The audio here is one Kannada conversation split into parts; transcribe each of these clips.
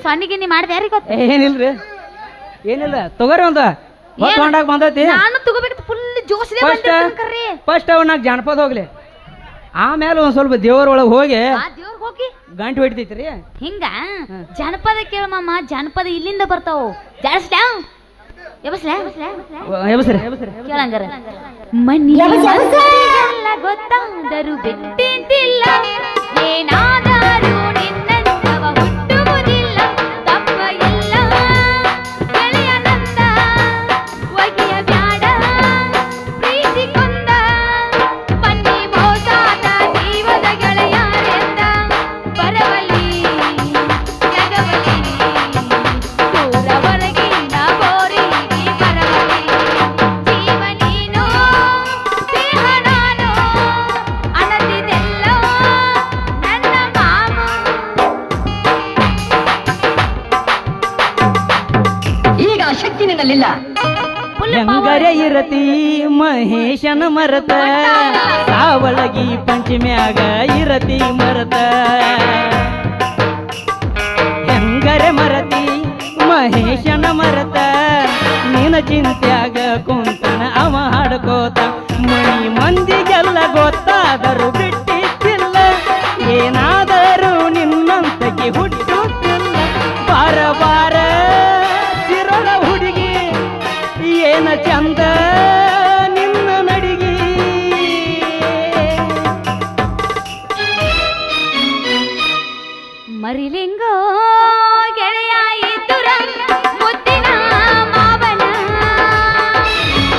ಸೊನ್ನಿಗೆ ನೀ ಮಾಡಿದೆ ಯಾರಿಗೆ ಗೊತ್ತ ಏನಿಲ್ರಿ ಏನಿಲ್ಲ ತಗೋರಿ ಒಂದು ಹೊತ್ಕೊಂಡಾಗ ಬಂದೈತಿ ನಾನು ತಗೋಬೇಕು ಫುಲ್ ಜೋಶಿದೆ ಬಂದಿರ್ತಾನ್ರಿ ಫಸ್ಟ್ ಅವ್ ನಾಲ್ಕು ಜಾನಪದ ಹೋಗ್ಲಿ ಆಮೇಲೆ ಒಂದ್ ಸ್ವಲ್ಪ ದೇವರ ಒಳಗೆ ಹೋಗಿ ದೇವ್ರಿಗೆ ಹೋಗಿ ಗಂಟು ಹೊಡಿತೈತ್ರಿ ಹಿಂಗ ಜನಪದ ಕೇಳಮ್ಮ ಜನಪದ ಇಲ್ಲಿಂದ ಬರ್ತಾವ ಜಾಸ್ತಿ ಕೇಳಂಗಾರ ಮಣ್ಣಿಲ್ಲ ಗೊತ್ತಾದರೂ ಬಿಟ್ಟಿದ್ದಿಲ್ಲ ಏನಾದರೂ ನಿನ್ನಂತವ ಹುಟ್ಟುವುದಿಲ್ಲ ತಪ್ಪ ಎಲ್ಲ ಗೆಳೆಯನಂದ ಒಗೆಯ ಬ್ಯಾಡ ಪ್ರೀತಿ ಕೊಂದ ಬನ್ನಿ ಮೋಸಾದ ಜೀವದ ಗೆಳೆಯರೆಂದ ಬರವಲ್ಲಿ ಜಗವಲ್ಲಿ ದೂರವರೆಗಿಂದ ಬೋರಿಗೆ ಬರವಲ್ಲಿ ಜೀವ ನೀನು ದೇಹ ನಾನು ಅನದಿದೆಲ್ಲ ನನ್ನ ಮಾಮ ಈಗ ಶಕ್ತಿ ನಿನ್ನಲ್ಲಿಲ್ಲ ಹೆಂಗರೆ ಇರತಿ ಮಹೇಶನ ಮರತ ಸಾವಳಗಿ ಪಂಚಮ್ಯಾಗ ಇರತಿ ಮರತ ಹೆಂಗರೆ ಮರತಿ ಮಹೇಶನ ಮರತ ನಿನ ಚಿಂತ್ಯಾಗ ಕುಂತನ ಅವ ಹಾಡ್ಕೋತ ಮನಿ ಮಂದಿಗೆಲ್ಲ ಗೊತ್ತಾದರೂ ಬಿಟ್ಟಿದ್ದಿಲ್ಲ ಏನಾದರೂ ನಿನ್ನಂತಗೆ ಹುಟ್ಟುತ್ತಿಲ್ಲ ಬಾರ ಬಾರ ಸಿರಳ ಹುಡುಗಿ ಏನ ಚಂದ ನಿನ್ನ ನಡಿಗಿ ಮರಿಲಿಂಗೋ ಗೆಳೆಯ ಇದ್ದುರ ಮುದ್ದಿನ ಮಾವನ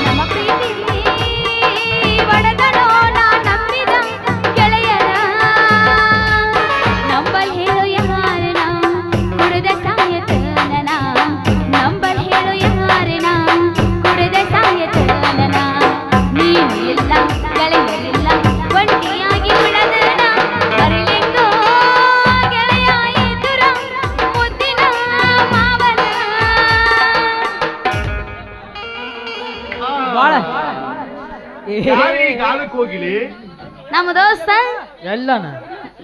ನಮ್ಮ ಪ್ರೀತಿ ಒಡೆದನೋ ನಾ ನಂಬಿದ ಗೆಳೆಯನ ನಂಬಲ್ ಹೇಳು ಯಾರನ ಕುಡಿದ ಸಾಯತನನ ನಂಬಲ್ ಹೇಳು ಯಾರನ ಕುಡಿದ ಸಾಯತನನ ನೀನು ಇಲ್ಲ ಗೆಳೆಯರಿಲ್ಲ ಒಂಟಿಯಾಗಿ ಬಿಡದನ ಮರಿಲಿಂಗೋ ಗೆಳೆಯ ಇದ್ದುರ ಮುದ್ದಿನ ಮಾವನ ಬಾಳ ಗಾಲಕ್ಕೆ ಹೋಗಿಲಿ ನಮ್ಮ ದೋಸ್ತ ಎಲ್ಲನ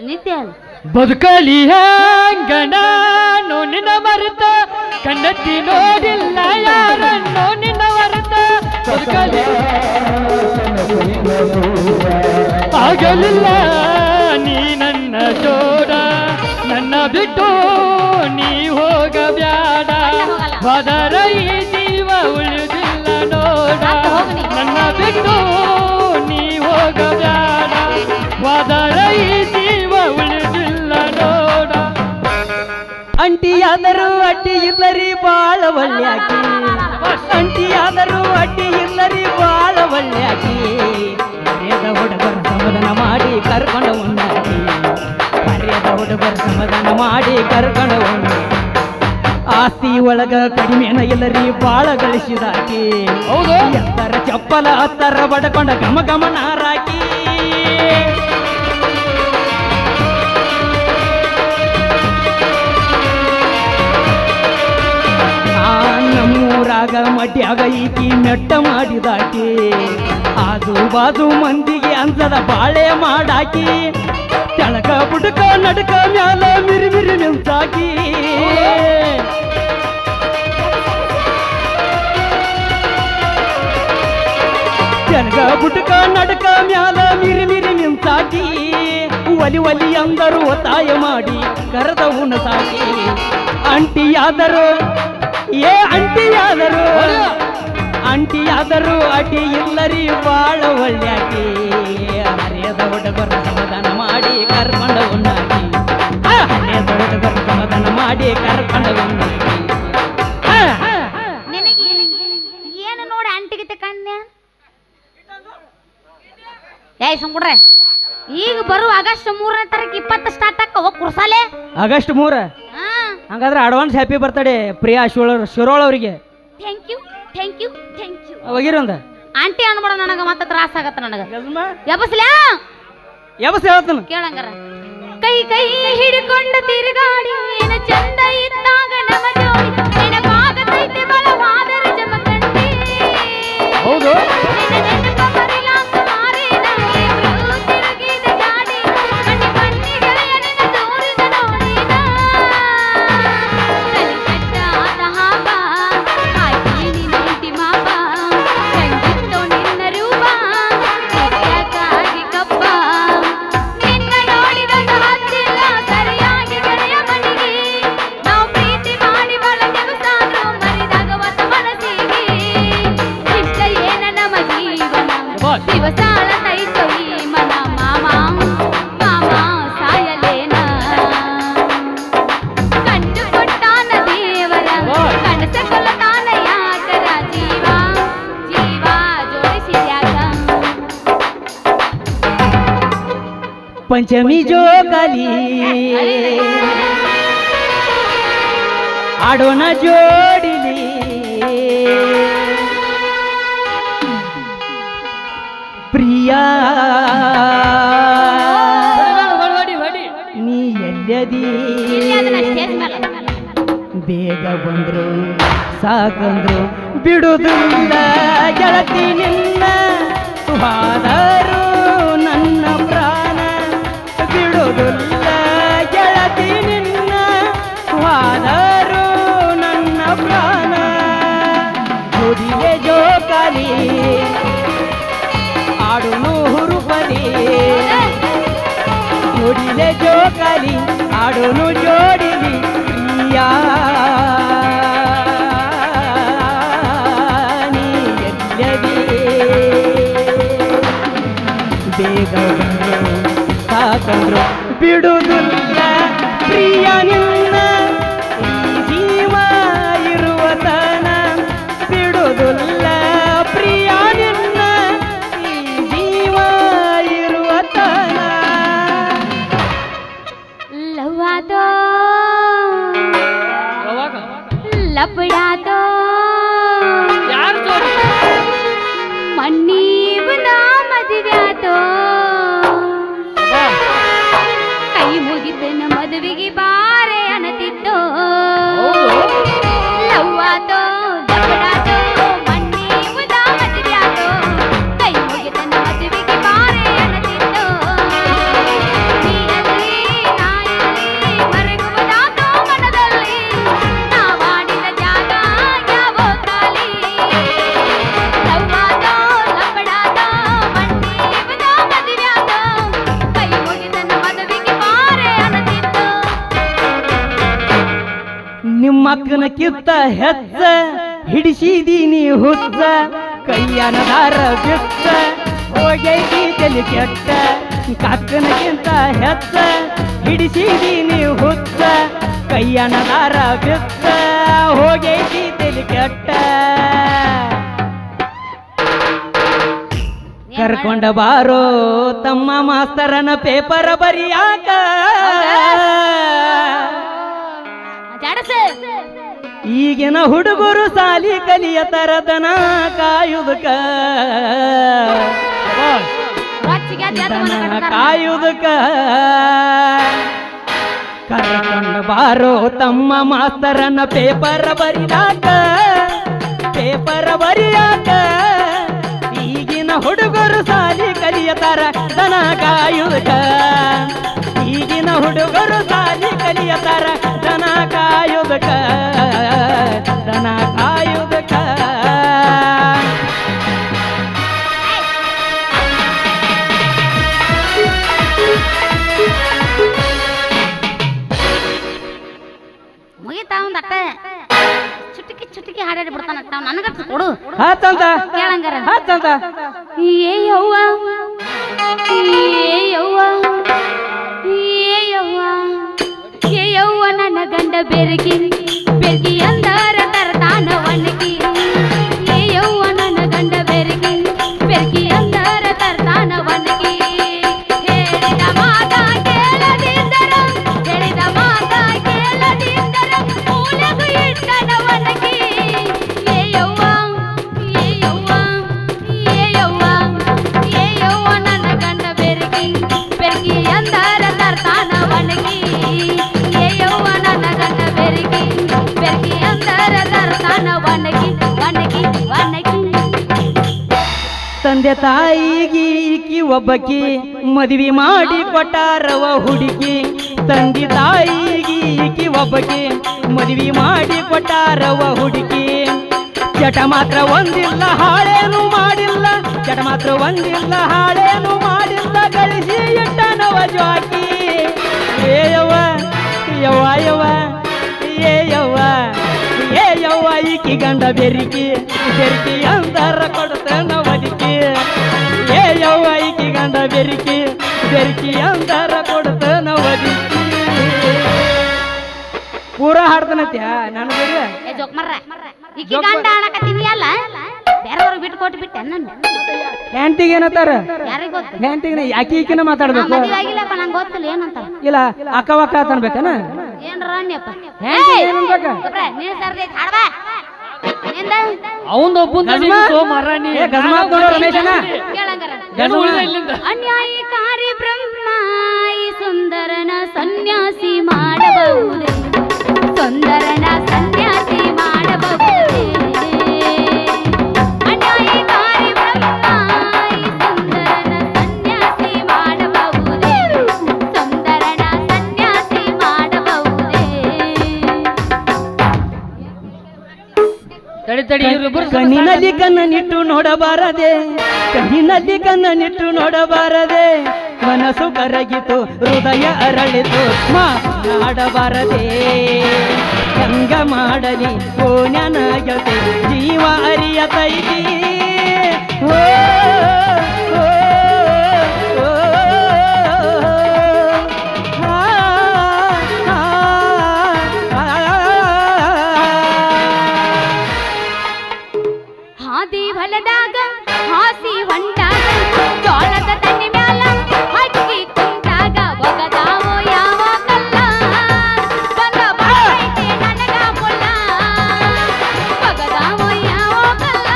ನಿತ್ಯ ಅಲ್ಲ ಬದುಕಲಿ ಹಂಗಣ ನಿನ್ನ ಮರೆತ ಕಣ್ಣತ್ತಿ ನೋಡಿಲ್ಲ ಯಾರನ್ನು ನಿನ್ನ ಮರೆತ ಬದುಕಲಿ ಆಗಲಿಲ್ಲ ನೀ ನನ್ನ ಜೋಡ ನನ್ನ ಬಿಟ್ಟು ನೀ ಹೋಗಬ್ಯಾಡ ಬದರ ಈ ಜೀವ ಉಳಿದಿಲ್ಲ ನೋಡ ನನ್ನ ಬಿಟ್ಟು ನೀ ಹೋಗಬ್ಯಾಡ ಬದರ ಈ ಜೀವ ಉಳಿದಿಲ್ಲ ನೋಡ ಅಂಟಿಯಾದರೂ ಅಡ್ಡಿ ಇಲ್ಲರಿ ಬಾಳ ಒಳ್ಳ್ಯಾಕಿ ಅಂಟಿಯಾದರೂ ಅಡ್ಡಿ ಇಲ್ಲರಿ ಬಾಳ ಒಳ್ಳ್ಯಾಕಿ ಮರ್ಯಾದ ಹುಡುಗರ ಸಮಾಧಾನ ಮಾಡಿ ಕರ್ಕೊಂಡು ಉಣ್ಣಾಕಿ ಮರ್ಯಾದ ಹುಡುಗರ ಸಮಾಧಾನ ಮಾಡಿ ಕರ್ಕೊಂಡು ಉಣ್ಣ ಆಸ್ತಿ ಒಳಗ ಕಡಿಮೆನ ಇಲ್ಲರಿ ಬಾಳ ಗಳಿಸಿದಾಕಿ ಹೌದು ಎತ್ತರ ಚಪ್ಪಲ ಹತ್ತರ ಬಡ್ಕೊಂಡ ಗಮ ಗಮ ನಾರಾಕಿ ನಮ್ಮೂರಾಗ ಮಡ್ಯಾಗ ಈಕಿ ಮೆಟ್ಟ ಮಾಡಿದಾಕಿ ಆಜು ಬಾಜು ಮಂದಿಗೆ ಅಂಜದ ಬಾಳೆ ಮಾಡಾಕಿ ಕೆಳಗ ಬುಡಕ ನಡಕ ಮ್ಯಾಲ ಮಿರಿ ಮಿರಿ ನಿಂತಾಕಿ ಕೆಳಗ ಬುಡಕ ನಡಕ ಮ್ಯಾಲ ಮಿರಿ ಮಿರಿ ನಿಂತಾಕಿ ಒಲಿ ಒಲಿ ಅಂದರು ಒತ್ತಾಯ ಮಾಡಿ ಕರೆದ ಉಣಸಾಕಿ ಅಂಟಿಯಾದರು ಅಂಟಿಯಾದರು ಅಡ್ಡಿ ಇಲ್ಲರಿ ಬಾಳ ಒಳ್ಳ್ಯಾಕಿ ಹರಿಯದ ಹುಡುಗರ ಸಮಾಧಾನ ಮಾಡಿ ಕರ್ಕೊಂಡ ಉಣ್ಣಾಕಿ ಹರಿಯದ ಹುಡುಗರ ಸಮಾಧಾನ ಮಾಡಿ ಕರ್ಕೊಂಡ ಉಣ್ಣಾಕಿ ನಿನಗೆ ಏನು ನೋಡಿ ಅಂಟಿಗಿತೆ ಕಣ್ಯ ಏಯ್ ಸಂಗುಡ್ರೆ ಈಗ ಬರು ಆಗಸ್ಟ್ 3ನೇ ತಾರೀಕು 20 ಸ್ಟಾರ್ಟ್ ಆಕ್ಕ ಹೋಗಿ ಕುರ್ಸಾಲೆ ಆಗಸ್ಟ್ 3 ಹಂಗಾದ್ರೆ advance happy birthday Priya Shirol ಅವರಿಗೆ thank you thank you thank you ಹೋಗಿರಂದ ಆಂಟಿ ಅನ್ಬೇಡ ನನಗ ಮತ್ತೆ ತ್ರಾಸ ಆಗತ್ತ ನನಗ ಯಬಸ್ಲ್ಯಾ ಯಾವಸ್ ಹೇಳ್ತಾನ ಕೇಳಂಗಾರ ಕೈ ಕೈ ಹಿಡ್ಕೊಂಡು ತಿರುಗಾಡಿ ಏನ ಚಂದ ಇದ್ದಾಗ ನಮ್ಮ ಜೋಡಿ ನೆನಪಾಗತೈತೆ ಬಲವಾದರ ಜಮಖಂಡಿ ಹೌದು ನೆನಪ ಮರಿಲಾಕ ಮಾರೇನ ಇಬ್ರು ತಿರುಗಿದ ಗಾಡಿ ಕಣ್ಣಿ ಕಣ್ಣಿ ಗೆಳೆಯ ನಿನ್ನ ದೂರದ ನೋಡಿದ ಪಂಚಮಿ ಜೋಕಾಲಿ ಆಡೋಣ ಜೋಡಿಲಿ ಪ್ರಿಯಾ ನೀ ಎಲ್ಲದಿ ಬೇಗ ಬಂದ್ರು ಸಾಕಂದ್ರು ಬಿಡುವುದಿಲ್ಲ ಗೆಳತಿ ನಿನ್ನ ಸುಹಾದರು ನನ್ನ ಪ್ರಾಣ ಬಿಡುವುದಿಲ್ಲ ಗೆಳತಿ ನಿನ್ನ ಸುಹಾದರು ನನ್ನ ಪ್ರಾಣ ಜೋಡಿಲೆ ಜೋಕಾಲಿ ಆಡುನು ಹುರುಪಲಿ ಜೋಡಿಲೆ ಜೋಕಾಲಿ ಆಡುನು ಜೋಡಿಲಿ ಪ್ರಿಯಾ ನೀ ಎಲ್ಲದಿ ಬೇಗ ಬಂದ್ರು ಸಾಕಂದ್ರು ಬಿಡುವುದಿಲ್ಲ ಪ್ರಿಯ ನಿನ್ನ ಈ ಜೀವ ಇರುವ ತನ ಬಿಡುವುದಿಲ್ಲ ಪ್ರಿಯ ನಿನ್ನ ಈ ಜೀವ ಇರುವ ತನ ಲವ್ವಾದೋ ಲಪಡಾದೋ ಮಣ್ಣೀವನ ಮದುವ್ಯಾದೋ ಕೈ ಮುಗಿದನ ಮದುವೆಗೆ ಬಾರೆ ಅನ್ನತಿದ್ದೋ ಲವ್ವಾದೋ ಲಪಡಾದೋ ಮಣ್ಣೀವನ ಮದುವ್ಯಾದೋ ಕೈ ಮುಗಿದನ ಮದುವೆಗೆ ಬಾರೆ ಅನ್ನತಿದ್ದೋ ನೀನಲ್ಲಿ ನಾಯಲ್ಲಿ ಮರೆಗುವುದಾದೋ ಮನದಲ್ಲಿ ನಾವಾಡಿದ ಜಾಗ ಯಾವೋ ಖಾಲಿ ಲವ್ವಾದೋ ಲಪಡಾದೋ ಮಣ್ಣೀವನ ಮದುವ್ಯಾದೋ ಕೈ ಮುಗಿದನ ಮದುವೆಗೆ ಬಾರೆ ಅನ್ನತಿದ್ದೋ ನಿಮ್ಮಕ್ಕನ ಕಿತ್ತ ಹೆಜ್ಜ ಹಿಡಿಸಿದೀನಿ ಹುಚ್ಚ ಕೈಯನದಾರ ಬಿಚ್ಚ ಹೋಗೈತಿ ತಲೆ ಕೆಟ್ಟ ಕಕ್ಕನಕ್ಕಿಂತ ಹೆಜ್ಜ ಹಿಡಿಸಿದೀನಿ ಹುಚ್ಚ ಕೈಯನದಾರ ಬಿಚ್ಚ ಹೋಗೈತಿ ತಲೆ ಕೆಟ್ಟ ಕರ್ಕೊಂಡ ಬಾರೋ ತಮ್ಮ ಮಾಸ್ತರನ ಪೇಪರ್ ಬರಿಯಾಕ ಜಾಡಸ ಈಗಿನ ಹುಡುಗರು ಸಾಲಿ ಕಲಿಯ ತರದನ ಕಾಯುವುದಕ್ಕ ರೊಚ್ಚಿಗೆ ದನ ಕಾಯುವುದಕ್ಕ ಕರ್ಕೊಂಡು ಬಾರೋ ತಮ್ಮ ಮಾಸ್ತರನ ಪೇಪರ್ ಬರಿಯಾಕ ಈಗಿನ ಹುಡುಗರು ಸಾಲಿ ಕಲಿಯತಾರ ದನ ಕಾಯುವುದಕ್ಕ ಈಗಿನ ಹುಡುಗರು ಸಾಲಿ ಕಲಿಯತಾರ ದನ ಕಾಯುವುದಕ್ಕ ದನ ಕಾಯುವುದಕ್ಕ ಮುಗಿತಾ ಒಂದ್ ಅಟ್ಟ ಚುಟುಕಿ ಹಾಡಾಡಿ ಬಿಡ್ತಾನ ನನಗ ಕೊಡು ಹತ್ತಂತ ಕೇಳಂಗಾರ ಹತ್ತಂತ ಏ ಯವ್ವ ಏ ಯವ್ವ ಏ ಯವ್ವ ಏ ಯವ್ವ ನನ್ನ ಗಂಡ ಬೆರಗಿ ಅಂದಾರ ತರತಾನ ಒಣಗಿ ಏ ಯವ್ವ ನನ್ನ ಗಂಡ ಬೆರಗಿ ಅಂದಾರ ತರತಾನ ಒಣಗಿ ಹೇಳಿದ ಮಾತ ಕೇಳದಿದ್ದರ ಮೂಲೆಗೂ ಇಟ್ಟನ ಒಣಗಿ ಏ ಯವ್ವ ಏ ಯವ್ವ ಏ ಯವ್ವ ಏ ಯವ್ವ ನನ್ನ ಗಂಡ ಬೆರಗಿ ಅಂದಾರ ತರತಾನ ಒಣಗಿ ಏ ಯವ್ವ ನನ್ನ ಗಂಡ ಬೆರಗಿ ಅಂದಾರ ತರತಾನ ಒಣಗಿ ತಂದೆ ತಾಯಿಗೆ ಈಕಿ ಒಬ್ಬಕಿ ಮದುವೆ ಮಾಡಿ ಕೊಟ್ಟಾರವ ಹುಡುಕಿ ತಂದೆ ತಾಯಿಗೆ ಈಕಿ ಒಬ್ಬಕಿ ಮದುವೆ ಮಾಡಿ ಕೊಟ್ಟಾರವ ಹುಡುಕಿ ಚಟ ಮಾತ್ರ ಒಂದಿಲ್ಲ ಹಾಳೇನು ಮಾಡಿಲ್ಲ ಚಟ ಮಾತ್ರ ಒಂದಿಲ್ಲ ಹಾಳೇನು ಮಾಡಿಲ್ಲ ಗಳಿಸಿ ಇಟ್ಟನವ ಜ್ವಾಕಿ ಏ ಯವ್ವ ಯವ್ವ ಯವ್ವ ಏ ಯವ್ವ ಏ ಯವ್ವ ಈಕಿ ಗಂಡ ಬೆರಿಕಿ ಅಂದಾರ ಕೊಡ್ತಾನ ಒದಕಿ ಏ ಯವ್ವ ಈಕಿ ಗಂಡ ಬೆರಿಕಿ ಅಂದಾರ ಕೊಡ್ತಾನ ಒದಕಿ ಪೂರ ಹಾಡ್ತಾನತ್ಯಾ ನಾನು ಬೇರೆ ಏ ಜೋಕ್ ಮರ್ರ ಈಕಿ ಗಂಡ ಆಡಕತ್ತಿದ್ಯಲ್ಲ ಬೇರೆಯವ್ರಿಗೆ ಬಿಟ್ಟು ಕೊಟ್ಟು ಬಿಟ್ಟೆ ನಾನು ಹೆಂಡತಿಗೆ ಏನತ್ತಾರ ಯಾರಿಗ್ ಗೊತ್ತು ಹೆಂಡತಿಗೆ ಯಾಕೆ ಈಕಿನ ಮಾತಾಡ್ಬೇಕು ಮದುವೆ ಆಗಿಲ್ಲಪ್ಪ ನಂಗೆ ನಂಗೆ ಗೊತ್ತಿಲ್ಲ ಏನಂತಾರ ಇಲ್ಲ ಅಕ್ಕ ವಕ್ಕ ಅನ್ಬೇಕನ ಏನ್ರ ಅನ್ಯಪ್ಪ ಏನ್ ಅನ್ಬೇಕ ನೀನ್ ಸರ್ದಿ ಹಾಡ್ಬಾ ನಿಂದ ಅವಂದ ಒಬ್ಬಂದ ಮರಾಣಿ ಏ ಗಜಮಾತ್ ನೋಡು ರಮೇಶನ ಕೇಳಂಗಾರ ಇಲ್ಲಿಂದ ಅನ್ಯಾಯಕಾರಿ ಬ್ರಹ್ಮ ಈ ಸುಂದರನ ಸನ್ಯಾಸಿ ಮಾಡಬಹುದೇ ಸುಂದರನ ಸನ್ಯಾಸಿ ಮಾಡಬಹುದೇ ಅನ್ಯಾಯಕಾರಿ ಬ್ರಹ್ಮ ಈ ಸುಂದರನ ಸನ್ಯಾಸಿ ಮಾಡಬಹುದೇ ಸುಂದರನ ಸನ್ಯಾಸಿ ಮಾಡಬಹುದೇ ತಡಿ ಇವ್ರಿಬ್ರು ಕಣ್ಣಿನಲ್ಲಿ ಕಣ್ಣನಿಟ್ಟು ನೋಡಬಾರದೆ ಕಣ್ಣಿನಲ್ಲಿ ಕಣ್ಣನಿಟ್ಟು ನೋಡಬಾರದೆ ಮನಸ್ಸು ಕರಗಿತು ಹೃದಯ ಅರಳಿತು ಮಾಡಬಾರದೆ ಹೆಂಗ ಮಾಡಲಿ ಓ ನನಗತೆ ಜೀವ ಅರಿಯತೈತಿ ಓ, ಓ, ಓ, ಆ, ಆ, ಹಾದಿ ಹೊಲದಾಗ ಹಾಸಿ ಹೊಂಟಾಗ ಜೋಳದ ತಣ್ಣಿ ಮ್ಯಾಲ ಹಕ್ಕಿ ಕುಂತಾಗ ಒಗದಾವೋ ಯಾವ ಕಲ್ಲ ಬಂದ ಬರ್ತೈತಿ ನನಗ ಮುಲ್ಲ ಒಗದಾವೋ ಯಾವ ಕಲ್ಲ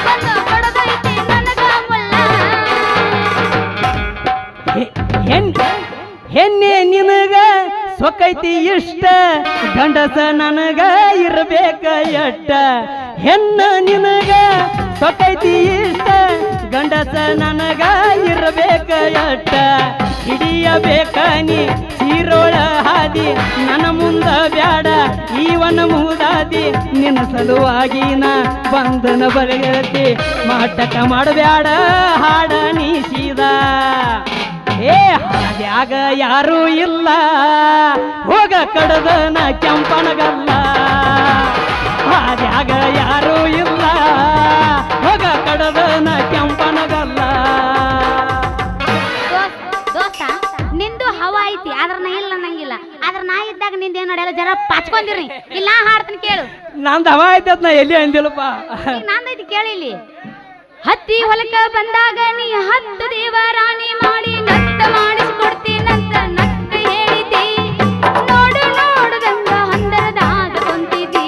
ಬಂದ ಬಡದೈತಿ ನನಗ ಮುಲ್ಲ ಹೆಣ್ಣೆ ನಿನಗ ಸೊಕೈತಿ ಇಷ್ಟ ಗಂಡಸ ನನಗ ಇರಬೇಕ ಎಟ್ಟ ಹೆಣ್ಣ ನಿನಗ ಸೊಕೈತಿ ಇಷ್ಟ ಗಂಡಸ ನನಗ ಇರಬೇಕ ಎಟ್ಟ ಹಿಡಿಯಬೇಕ ನೀ ಸೀರೋಳ ಹಾದಿ ನನ್ನ ಮುಂದ ಬ್ಯಾಡ ಈವನ ಮುದಾದಿ ನಿನ್ನ ಸಲುವಾಗಿ ನಾ ಬಂಧನ ಬರೆಯತಿ ಮಾಟಕ ಮಾಡಬ್ಯಾಡ ಹಾಡ ನೀಸಿದ ಏ ಹಾದ್ಯಾಗ ಯಾರೂ ಇಲ್ಲ ಹೋಗ ಕಡದನ ಕೆಂಪನಗಲ್ಲ ಹಾದ್ಯಾಗ ಯಾರೂ ಇಲ್ಲ ಹೋಗ ಕಡದನ ಕೆಂಪನಗಲ್ಲ ದೋಸ್ತ ನಿಂದು ಹವಾ ಐತಿ ಆದ್ರ ನಾ ಇಲ್ಲ ನಂಗಿಲ್ಲ ಆದ್ರ ನಾ ಇದ್ದಾಗ ನಿಂದ ಏನ್ ನಡೆಯಲ್ಲ ಜರ ಪಾಚ್ಕೊಂಡಿರಿ ಇಲ್ಲ ನಾ ಹಾಡ್ತೀನಿ ಕೇಳು ನಂದು ಹವಾ ಐತತ್ ನಾ ಎಲ್ಲಿ ಅಂದಿಲ್ಲಪ್ಪ ಈಗ ನಂದೈತಿ ಕೇಳಿ ಇಲ್ಲಿ ಹತ್ತಿ ಹೊಲಕ್ಕ ಬಂದಾಗ ನೀ ಹತ್ತು ದೇವರಾಣಿ ಮಾಡಿ ನತ್ತ ಮಾಡಿಸಿಕೊಡ್ತೀನಂತ ನಕ್ಕ ಹೇಳಿದಿ ನೋಡು ನೋಡುದಂಗ ಹಂದರದಾಗ ಕುಂತಿದ್ದಿ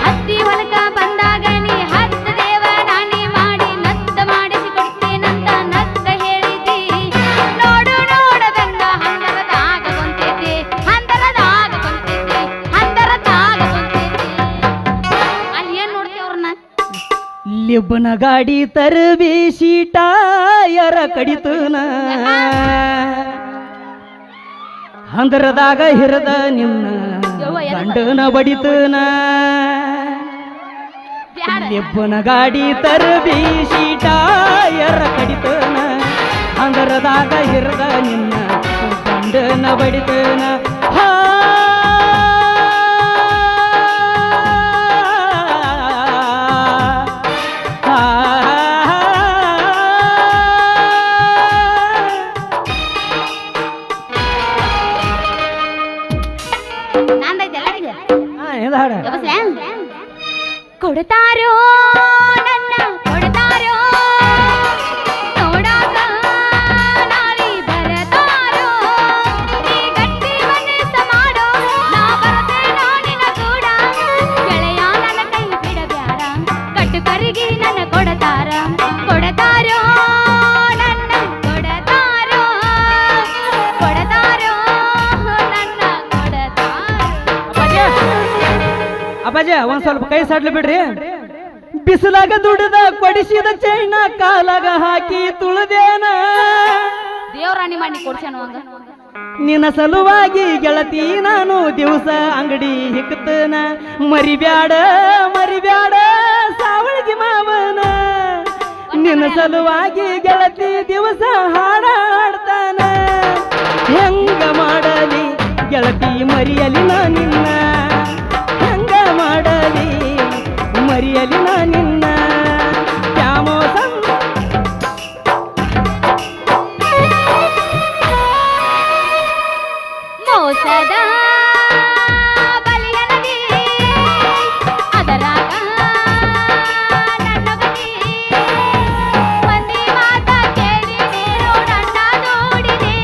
ಹತ್ತಿ ಹೊಲಕ್ಕ ಬಂದಾಗ ನೀ ಹತ್ತು ದೇವರಾಣಿ ಮಾಡಿ ನತ್ತ ಮಾಡಿಸಿಕೊಡ್ತೀನಂತ ನಕ್ಕ ಹೇಳಿದಿ ನೋಡು ನೋಡದಂಗ ಹಂದರದಾಗ ಕುಂತಿದ್ದಿ ಹಂದರದಾಗ ಕುಂತಿದ್ದಿ ಹಂದರದಾಗ ಕುಂತಿದ್ದಿ ಅಲ್ಲಿ ಏನ್ ನೋಡ್ತೀವಿ ಅವ್ರನ್ನ ಲಿಬ್ಬನ ಗಾಡಿ ತರಬಿ ಶೀಟಾಯರ ಕಡಿತನ ಹಂದರದಾಗ ಹಿರದ ನಿನ್ನ ಗಂಡನ ಬಡಿತನ ಲಿಬ್ಬನ ಗಾಡಿ ತರಬಿ ಶೀಟಾಯರ ಕಡಿತನ ಹಂದರದಾಗ ಹಿರದ ನಿನ್ನ ಗಂಡನ ಬಡಿತನ ಹಾ ಕೊಡ್ತಾರೋ ನನ್ನ ಕೊಡ್ತಾರೋ ನೋಡಾಕ ನಾಳಿ ಬರತಾರೋ ನೀ ಗಟ್ಟಿ ಮನಸ್ಸ ಮಾಡೋ ನಾ ಬರತೆ ನಾನಿನ ಕೂಡ ಗೆಳೆಯ ನನ್ನ ಕೈ ಬಿಡಬ್ಯಾಡ ಕಟ್ಟು ಕರಿಗಿ ನನ್ನ ಕೊಡತಾರ ಕೊಡತಾರೋ ನನ್ನ ಕೊಡತಾರೋ ಕೊಡತಾರೋ ನನ್ನ ಕೊಡತಾರೋ ಅಪ್ಪಾಜಿ ಒಂದ್ ಸ್ವಲ್ಪ ಕೈ ಸಡ್ಲು ಬಿಡ್ರಿ ಬಿಸಿಲಾಗ ದುಡಿದ ಕೊಡಿಸಿದ ಚೈನ ಕಾಲಾಗ ಹಾಕಿ ತುಳಿದೇನ ದೇವರಾಣಿ ಮಾಡಿ ಕೊಡ್ಸೇನು ಹಂಗ ನಿನ್ನ ಸಲುವಾಗಿ ಗೆಳತಿ ನಾನು ದಿವಸ ಅಂಗಡಿ ಹಿಕ್ಕತನ ಮರಿಬ್ಯಾಡ ಮರಿಬ್ಯಾಡ ಸಾವಳಿಗೆ ಮಾವನ ನಿನ್ನ ಸಲುವಾಗಿ ಗೆಳತಿ ದಿವಸ ಹಾಡಾಡ್ತಾನ ಹೆಂಗ ಮಾಡಲಿ ಗೆಳತಿ ಮರಿಯಲಿ ನಾ ನಿನ್ನ ಹೆಂಗ ಮಾಡಲಿ ಮರಿಯಲಿ ನಾ ನಿನ್ನ ತ್ಯಾಮೋಸಂ ಮೋಸದ ಬಲಿಯನದಿ ಅದರಾಗ ನನ್ನ ಗತಿ ಮಂದಿ ಮಾತ ಕೇಳಿ ನೀನು ನನ್ನ ನೋಡಿದೆ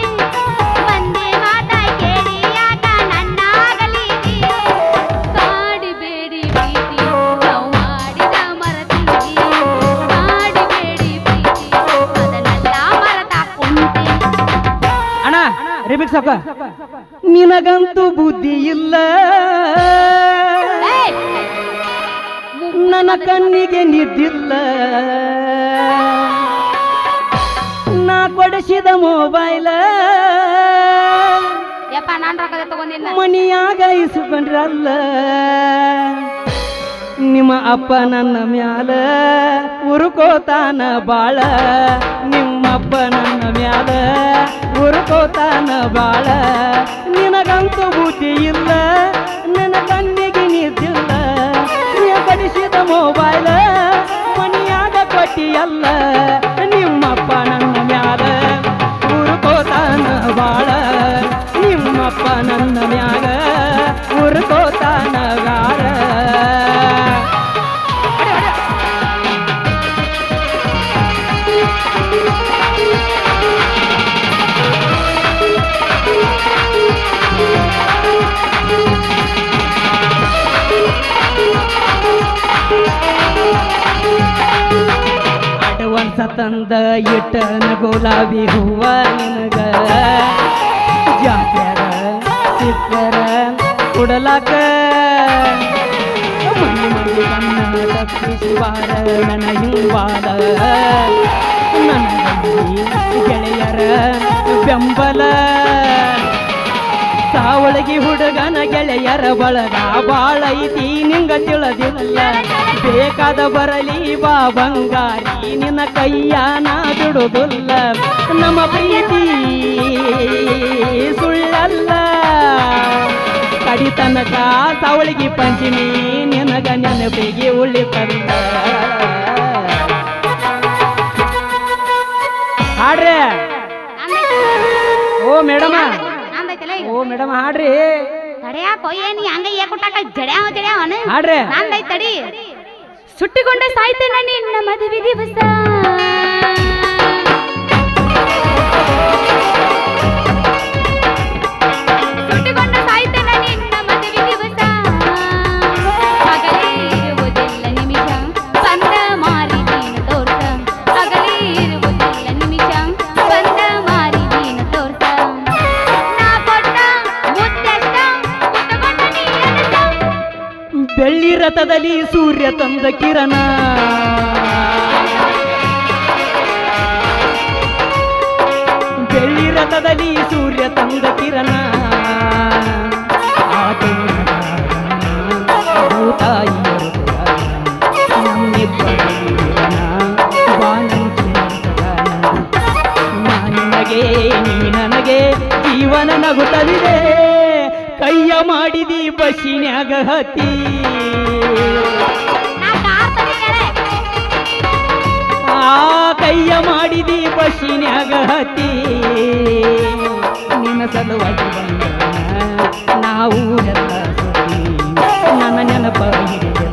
ರಿಮಿಕ್ಸ್ ಹಾಕ. ನಿನಗಂತೂ ಬುದ್ಧಿ ಇಲ್ಲ, ಏಯ್! ನನ್ನ ಕಣ್ಣಿಗೆ ನಿದ್ದಿಲ್ಲ, ನಾ ಕೊಡಿಸಿದ ಮೊಬೈಲ ಯಪ್ಪ ನಾನ್ ರೊಕ್ಕದ ತಗೊಂಡಿಲ್ಲ. ಮನಿಯಾಗ ಇಸ್ಕೊಂಡ್ರಲ್ಲ. ನಿಮ್ಮ ಅಪ್ಪ ನನ್ನ ಮ್ಯಾಲ ಉರುಕೋತಾನ ಬಾಳ, ನಿಮ್ಮಪ್ಪ ನನ್ನ ಮ್ಯಾಲ ಉರುಕೋತಾನ ಬಾಳ. ನಿನಗಂತೂ ಬುದ್ಧಿ ಇಲ್ಲ, ನನ್ನ ಕಣ್ಣಿಗೆ ನಿದ್ದಿಲ್ಲ, ನೀ ಕಡಿಸಿದ ಮೊಬೈಲ ಮನಿಯಾಗ ಕೊಟ್ಟಿಯಲ್ಲ. ನಿಮ್ಮಪ್ಪ ನನ್ನ ಮ್ಯಾಲ ಉರುಕೋತಾನ ಬಾಳ, ನಿಮ್ಮಪ್ಪ ನನ್ನ ಮ್ಯಾಗ ಉರುಕೋತಾನ ಗಾಳ. ಅಡ್ವಾನ್ಸ ತಂದ ಇಟ್ಟನ ಗುಲಾಬಿ ಹೂವ ನಿನಗ, ಜಾತ್ಯಾರ ಸಿಕ್ಕರ ಕೊಡಲಾಕ. ಮನೆ ಮನೆ ಕಣ್ಣ ತಪ್ಪಿಸುವಾರ ನನ್ನ ಹಿಂಬಾಲ, ನನ್ನ ಗೆಳೆಯರ ಬೆಂಬಲ. ಸಾವಳಗಿ ಹುಡುಗನ ಗೆಳೆಯರ ಬಳಗ ಬಾಳೈತಿ ನಿಂಗ ತಿಳಿದಿಲ್ಲ. ಬೇಕಾದ ಬರಲಿ ಬಾ ಬಂಗಾರಿ, ನಿನ್ನ ಕೈಯ ನಾ ಬಿಡುವುದಿಲ್ಲ. ನಮ್ಮ ಪ್ರೀತಿ ಸುಳ್ಳಲ್ಲ, ಕಡಿತನಕ ಸಾವಳಗಿ ಪಂಚಮಿ ನಿನಗ ನೆನಪಿಗೆ ಉಳಿತಲ್ಲ. ಹಾಡ್ರೆ ಓ ಮೇಡಮ, ಓ ಮೇಡಮ್ ಹಾಡ್ರಿ. ತಡೆಯಾಕೋ ಏನಿ ಹಂಗ ಏಕುಟ್ಟಾಕ ಜಡ್ಯಾವ ಜಡ್ಯಾವನ ಹಾಡ್ರಿ. ನಂದೈತ್ ತಡಿ. ಸುಟ್ಟಿಕೊಂಡ ಸಾಯ್ತೇನ ನಿನ್ನ ಮದುವೆ ದಿವಸ, ಸುಟ್ಟಿಕೊಂಡ ಸಾಯ್ತೇನ ನಿನ್ನ ಮದುವೆ ದಿವಸ. ಹಗಲೇ ಇರುವುದಿಲ್ಲ ನಿಮಿಷ ಬಂದ ಮಾರಿ ನೀನು ತೋರ್ಸ, ಹಗಲೇ ಇರುವುದಿಲ್ಲ ನಿಮಿಷ ಬಂದ ಮಾರಿ ನೀನು ತೋರ್ಸ. ನಾ ಕೊಟ್ಟ ಮುತ್ತೆಷ್ಟ ಕುತ್ತುಕೊಂಡ ನೀ ಎನಸ. ಬೆಳ್ಳಿ ರಥದಲ್ಲಿ ಸೂರ್ಯ ತಂದ ಕಿರಣ, ಬೆಳ್ಳಿ ರಥದಲ್ಲಿ ಸೂರ್ಯ ತಂದ ಕಿರಣ. ಭೂತಾಯಿಯರು ನಮ್ಮಿಬ್ಬರ ನಿನಗೆ ನೀ ನನಗೆ ಜೀವನ ನಗುತ್ತಲಿದೆ. ಕೈಯ ಮಾಡಿದಿ ಬಸ್ಸಿನ್ಯಾಗ ಹತ್ತಿ, ನಾ ಕಾರ್ ತಡಿಯಾಳೆ. ಆ ಕೈಯ ಮಾಡಿದಿ ಬಸ್ಸಿನ್ಯಾಗ ಹತ್ತಿ. ನಿನ್ನ ಸಲುವಾಗಿ ಬಂದ ನಾವು ಎಲ್ಲ ಸುದ್ದಿ, ನನ್ನ ನೆನಪ ಹಿಡಿದ